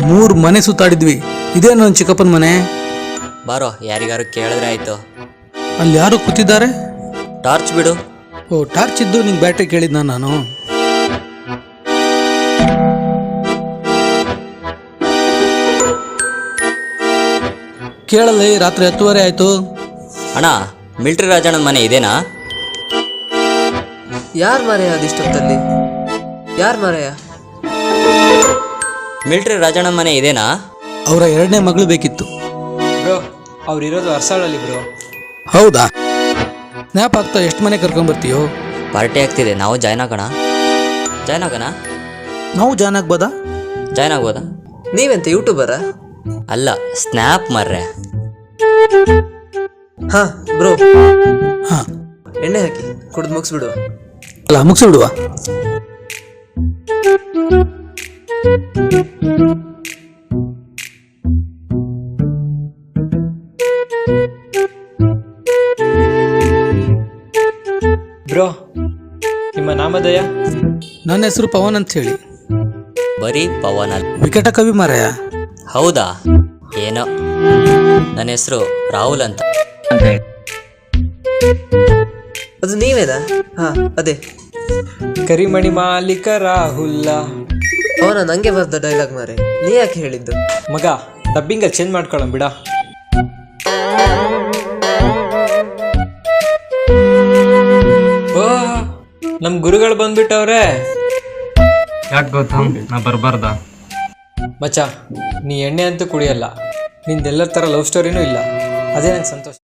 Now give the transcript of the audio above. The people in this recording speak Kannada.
3 ಮನೆ ಸುತ್ತಾಡಿದ್ವಿ. ಇದೇ ನನ್ನ ಚಿಕ್ಕಪ್ಪನ ಮನೆ. ಬಾರೋ, ಯಾರಿಗಾರು ಕೇಳಿದ್ರೆ ಆಯ್ತು. ಅಲ್ಲಿ ಯಾರು ಕೂತಿದ್ದಾರೆ? ಟಾರ್ಚ್ ಬಿಡು. ಓ, ಟಾರ್ಚ್ ಇದ್ದು ನಿಂಗೆ ಬ್ಯಾಟ್ರಿ ಕೇಳಿದ್ನ ನಾನು. ಕೇಳಲ್ಲಿ, ರಾತ್ರಿ 10:30 ಆಯ್ತು. ಅಣ್ಣ, ಮಿಲ್ಟ್ರಿ ರಾಜಣ್ಣನ ಮನೆ ಇದೇನಾ? ಯಾರು ಮಾರಯ್ಯ ಅದಿಷ್ಟೊತ್ತಲ್ಲಿ? ಯಾರು ಮಾರಯ್ಯ? ಮಿಲ್ಟ್ರಿ ರಾಜಣ್ಣನ ಮನೆ ಇದೇನಾ? ಅವರ 2ನೇ ಮಗಳು ಬೇಕಿತ್ತು. ಬ್ರೋ, ಅವ್ರಿರೋದು ಅರ್ಸಾಳಲ್ಲಿ ಬ್ರೋ. ಹೌದಾ? ಸ್ನ್ಯಾಪ್ ಆಗ್ತಾ ಎಷ್ಟು ಮನೆ ಕರ್ಕೊಂಬರ್ತೀಯೋ? ಪಾರ್ಟಿ ಆಗ್ತಿದೆ, ನಾವು ಜಾಯ್ನ್ ಆಗೋಣ. ನಾವು ಜಾಯ್ನ್ ಆಗ್ಬೋದಾ? ಜಾಯ್ನ್ ಆಗ್ಬೋದಾ? ನೀವೆಂತ ಯೂಟ್ಯೂಬರಾ? ಅಲ್ಲ, ಸ್ನ್ಯಾಪ್ ಮರ್ರೆ. ಹಾ ಬ್ರೋ, ಹಾ, ಎಣ್ಣೆ ಹಾಕಿ ಕುಡಿದು ಮುಗಿಸ್ಬಿಡುವ. ಅಲ್ಲ, ಮುಗಿಸ್ಬಿಡುವ. ಬ್ರೋ, ನಿಮ್ಮ ನಾಮಧೇಯ? ನನ್ನ ಹೆಸರು ಪವನ್ ಅಂತ ಹೇಳಿ. ಬರೀ ಪವನ್ ಅಲ್ಲ, ವಿಕಟ ಕವಿ ಮಾರಾಯ. ಹೌದಾ? ಏನೋ, ನನ್ನ ಹೆಸರು ರಾಹುಲ್ ಅಂತ. ಅದು ನೀವೇನಾ? ಹಾ, ಅದೇ. ಕರಿಮಣಿ ಮಾಲೀಕ ರಾಹುಲ್ಲ. ಅವನ ನಂಗೆ ಬರ್ದ ಡೈಲಾಗ್ ಮಾರೆ, ನೀ ಯಾಕೆ ಹೇಳಿದ್ದು? ಮಗ, ಡಬ್ಬಿಂಗಲ್ಲಿ ಚೇಂಜ್ ಮಾಡ್ಕೊಳ್ಳೋಣ ಬಿಡ. ಓ, ನಮ್ ಗುರುಗಳು ಬಂದ್ಬಿಟ್ಟವ್ರೆ. ಯಾಕೆ ಗೊತ್ತಾ ನಾ ಬರಬಾರ್ದ? ಮಚ್ಚ, ನೀ ಎಣ್ಣೆ ಅಂತೂ ಕುಡಿಯಲ್ಲ, ನಿಂದೆಲ್ಲರ ಥರ ಲವ್ ಸ್ಟೋರಿನೂ ಇಲ್ಲ. ಅದೇ ನಂಗೆ ಸಂತೋಷ.